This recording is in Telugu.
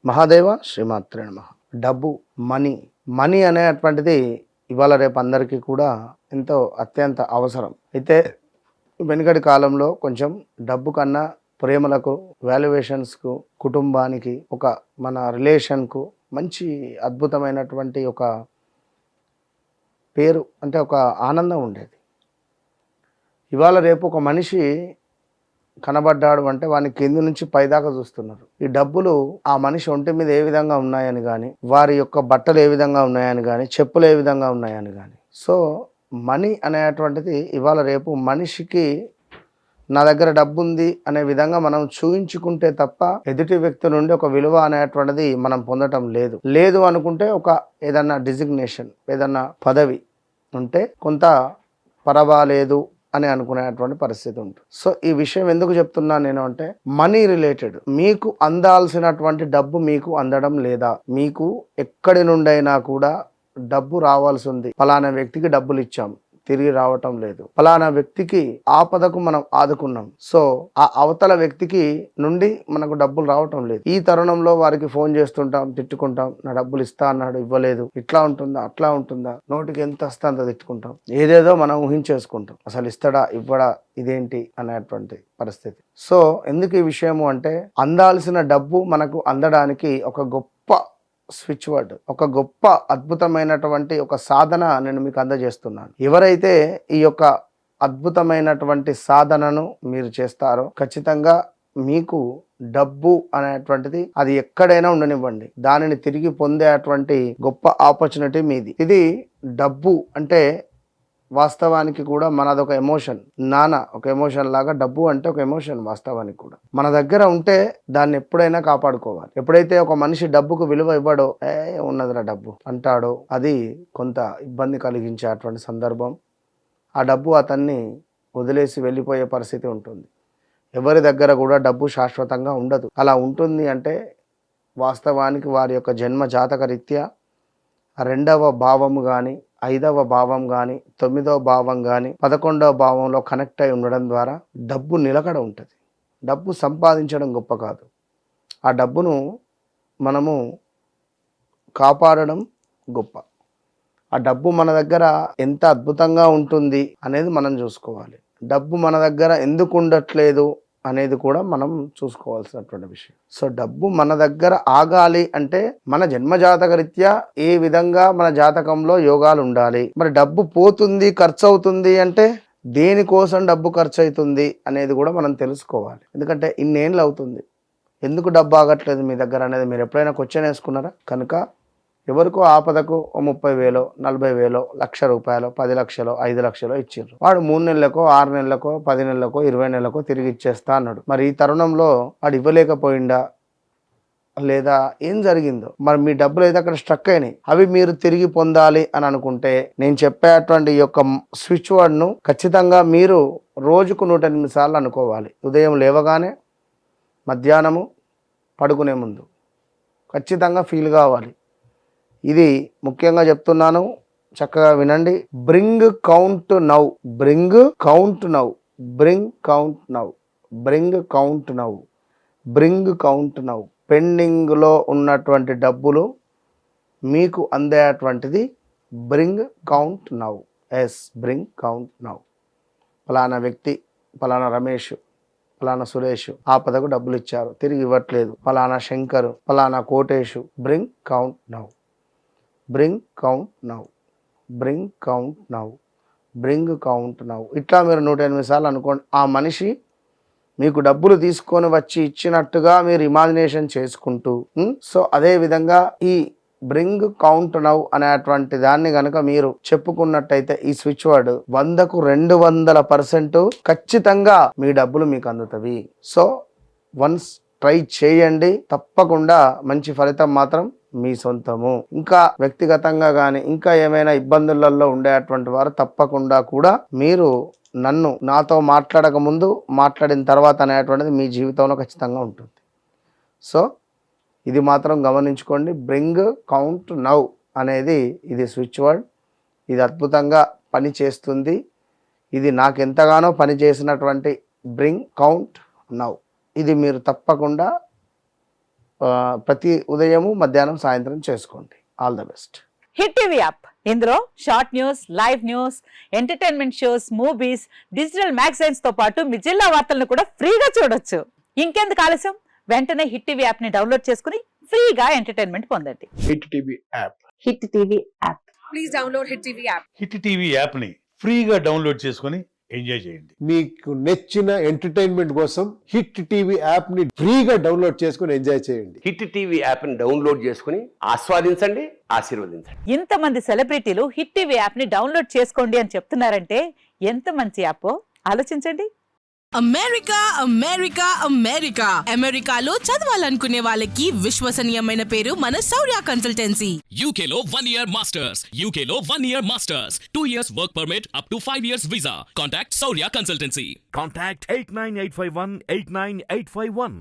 మహాదేవ శ్రీమాత్రే నమః. డబ్బు, మనీ మనీ అనేటువంటిది ఇవాళ రేపు అందరికీ కూడా ఎంతో అత్యంత అవసరం. అయితే వెనుకటి కాలంలో కొంచెం డబ్బు కన్నా ప్రేమలకు, వాల్యుయేషన్స్కు, కుటుంబానికి, ఒక మన రిలేషన్కు మంచి అద్భుతమైనటువంటి ఒక పేరు, అంటే ఒక ఆనందం ఉండేది. ఇవాళ రేపు ఒక మనిషి కనబడ్డాడు అంటే వాని కింది నుంచి పైదాకా చూస్తున్నారు. ఈ డబ్బులు ఆ మనిషి ఒంటి మీద ఏ విధంగా ఉన్నాయని కానీ, వారి యొక్క బట్టలు ఏ విధంగా ఉన్నాయని కానీ, చెప్పులు ఏ విధంగా ఉన్నాయని కానీ. సో మనీ అనేటువంటిది ఇవాళ రేపు మనిషికి నా దగ్గర డబ్బు ఉంది అనే విధంగా మనం చూయించుకుంటే తప్ప ఎదుటి వ్యక్తి నుండి ఒక విలువ అనేటువంటిది మనం పొందటం లేదు. లేదు అనుకుంటే ఒక ఏదన్నా డిజిగ్నేషన్, ఏదన్నా పదవి ఉంటే కొంత పర్వాలేదు అని అనుకునేటువంటి పరిస్థితి ఉంటుంది. సో ఈ విషయం ఎందుకు చెప్తున్నాను నేను అంటే, మనీ రిలేటెడ్ మీకు అందాల్సినటువంటి డబ్బు మీకు అందడం లేదా, మీకు ఎక్కడి నుండైనా కూడా డబ్బు రావాల్సి ఉంది, ఫలానా వ్యక్తికి డబ్బులు ఇచ్చాం తిరిగి రావటం లేదు, ఫలానా వ్యక్తికి ఆపదకు మనం ఆదుకున్నాం, సో ఆ అవతల వ్యక్తికి నుండి మనకు డబ్బులు రావటం లేదు. ఈ తరుణంలో వారికి ఫోన్ చేస్తుంటాం, తిట్టుకుంటాం, నా డబ్బులు ఇస్తా అన్నాడు ఇవ్వలేదు, ఇట్లా ఉంటుందా అట్లా ఉంటుందా, నోటికి ఎంత వస్తే అంత తిట్టుకుంటాం, ఏదేదో మనం ఊహించేసుకుంటాం, అసలు ఇస్తాడా ఇవ్వడా ఇదేంటి అనేటువంటి పరిస్థితి. సో ఎందుకు ఈ విషయము అంటే, అందాల్సిన డబ్బు మనకు అందడానికి ఒక గొప్ప స్విచ్ వర్డ్, ఒక గొప్ప అద్భుతమైనటువంటి ఒక సాధన నేను మీకు అందజేస్తున్నాను. ఎవరైతే ఈ యొక్క అద్భుతమైనటువంటి సాధనను మీరు చేస్తారో ఖచ్చితంగా మీకు డబ్బు అనేటువంటిది అది ఎక్కడైనా ఉండనివ్వండి, దానిని తిరిగి పొందేటువంటి గొప్ప ఆపర్చునిటీ మీది. ఇది డబ్బు అంటే వాస్తవానికి కూడా మనదొక ఎమోషన్, ఒక ఎమోషన్ లాగా డబ్బు అంటే ఒక ఎమోషన్. వాస్తవానికి కూడా మన దగ్గర ఉంటే దాన్ని ఎప్పుడైనా కాపాడుకోవాలి. ఎప్పుడైతే ఒక మనిషి డబ్బుకు విలువ ఇవ్వడో, ఉన్నదిరా డబ్బు అంటాడో, అది కొంత ఇబ్బంది కలిగించేటువంటి సందర్భం. ఆ డబ్బు అతన్ని వదిలేసి వెళ్ళిపోయే పరిస్థితి ఉంటుంది. ఎవరి దగ్గర కూడా డబ్బు శాశ్వతంగా ఉండదు. అలా ఉంటుంది అంటే వాస్తవానికి వారి యొక్క జన్మ జాతక రీత్యా 2వ భావము కానీ, 5వ భావం కానీ, 9వ భావం కానీ, 11వ భావంలో కనెక్ట్ అయి ఉండడం ద్వారా డబ్బు నిలకడ ఉంటుంది. డబ్బు సంపాదించడం గొప్ప కాదు, ఆ డబ్బును మనము కాపాడడం గొప్ప. ఆ డబ్బు మన దగ్గర ఎంత అద్భుతంగా ఉంటుంది అనేది మనం చూసుకోవాలి. డబ్బు మన దగ్గర ఎందుకు ఉండట్లేదు అనేది కూడా మనం చూసుకోవాల్సినటువంటి విషయం. సో డబ్బు మన దగ్గర ఆగాలి అంటే మన జన్మజాతక రీత్యా ఏ విధంగా మన జాతకంలో యోగాలు ఉండాలి. మరి డబ్బు పోతుంది, ఖర్చు అవుతుంది అంటే దేనికోసం డబ్బు ఖర్చు అవుతుంది అనేది కూడా మనం తెలుసుకోవాలి. ఎందుకంటే ఇన్నేళ్ళు అవుతుంది, ఎందుకు డబ్బు ఆగట్లేదు మీ దగ్గర అనేది మీరు ఎప్పుడైనా క్వశ్చన్ వేసుకున్నారా? కనుక ఎవరికో ఆపదకు 30,000, 40,000, 1,00,000 రూపాయలు, 10 లక్షలు, 5 లక్షలు ఇచ్చారు. వాడు 3 నెలలకో, 6 నెలలకో, 10 నెలలకో, 20 నెలలకో తిరిగి ఇచ్చేస్తా అన్నాడు. మరి ఈ తరుణంలో వాడు ఇవ్వలేకపోయిందా లేదా ఏం జరిగిందో? మరి మీ డబ్బులు అయితే అక్కడ స్ట్రక్ అయినాయి, అవి మీరు తిరిగి పొందాలి అని అనుకుంటే నేను చెప్పేటువంటి ఈ యొక్క స్విచ్ వర్డ్ను ఖచ్చితంగా మీరు రోజుకు 108 సార్లు అనుకోవాలి. ఉదయం లేవగానే, మధ్యాహ్నము, పడుకునే ముందు ఖచ్చితంగా ఫీల్ కావాలి. ఇది ముఖ్యంగా చెప్తున్నాను, చక్కగా వినండి. Bring count now, bring count now, bring count now, bring count now, bring count now. పెండింగ్లో ఉన్నటువంటి డబ్బులు మీకు అందేటువంటిది bring count now. Bring count now. ఫలానా వ్యక్తి, ఫలానా రమేష్, ఫలానా సురేష్ ఆపదకు డబ్బులు ఇచ్చారు, తిరిగి ఇవ్వట్లేదు. ఫలానా శంకర్, ఫలానా కోటేషు. Bring count now, bring count now, bring count now, bring count now. ఇట్లా మీరు 108 సార్లు అనుకోండి. ఆ మనిషి మీకు డబ్బులు తీసుకొని వచ్చి ఇచ్చినట్టుగా మీరు ఇమాజినేషన్ చేసుకుంటూ, సో అదే విధంగా ఈ బ్రింగ్ కౌంట్ నౌ అనేటువంటి దాన్ని కనుక మీరు చెప్పుకున్నట్టయితే ఈ స్విచ్ వర్డ్ 100కు 200% ఖచ్చితంగా మీ డబ్బులు మీకు అందుతవి. సో వన్స్ ట్రై చేయండి, తప్పకుండా మంచి ఫలితం మాత్రం మీ సొంతము. ఇంకా వ్యక్తిగతంగా కానీ ఇంకా ఏమైనా ఇబ్బందులలో ఉండేటువంటి వారు తప్పకుండా కూడా మీరు నాతో మాట్లాడక ముందు, మాట్లాడిన తర్వాత అనేటువంటిది మీ జీవితంలో ఖచ్చితంగా ఉంటుంది. సో ఇది మాత్రం గమనించుకోండి. బ్రింగ్ కౌంట్ నౌ అనేది ఇది స్విచ్ వర్డ్. ఇది అద్భుతంగా పని చేస్తుంది. ఇది నాకెంతగానో పని చేసినటువంటి బ్రింగ్ కౌంట్ నౌ. ఇది మీరు తప్పకుండా ప్రతి ఉదయము మధ్యాహ్నం సాయంత్రం చేసుకోండి. All the best. Hit TV app, ఇందులో short news, live news, entertainment shows, movies, digital magazines తో పాటు మీ జిల్లా వార్తలను కూడా ఫ్రీగా చూడొచ్చు. ఇంకెందుకు ఆలస్యం, వెంటనే హిట్ టీవీ యాప్ ని డౌన్లోడ్ చేసుకుని ఫ్రీగా ఎంటర్టైన్మెంట్ పొందండి. Hit TV app. Hit TV app. Please download Hit TV app. Hit TV యాప్ని ఫ్రీగా డౌన్లోడ్ చేసుకొని ఎంజాయ్ చేయండి. మీకు నచ్చిన ఎంటర్టైన్మెంట్ కోసం హిట్ టీవీ యాప్ ని ఫ్రీగా డౌన్లోడ్ చేసుకుని ఎంజాయ్ చేయండి. హిట్ టీవీ యాప్ని డౌన్లోడ్ చేసుకుని ఆస్వాదించండి, ఆశీర్వదించండి. ఇంతమంది సెలబ్రిటీలు హిట్ టీవీ యాప్ ని డౌన్లోడ్ చేసుకోండి అని చెప్తున్నారంటే ఎంత మంచి యాప్ ఆలోచించండి. అమెరికా అమెరికా అమెరికా అమెరికాలో చదవాలనుకునే వాళ్ళకి విశ్వసనీయమైన పేరు మన శౌర్య కన్సల్టెన్సీ. UK లో 1 year masters, UK లో 1 year masters, 2 years work permit up to 5 years visa. Contact Saurya Consultancy. Contact 89851 89851.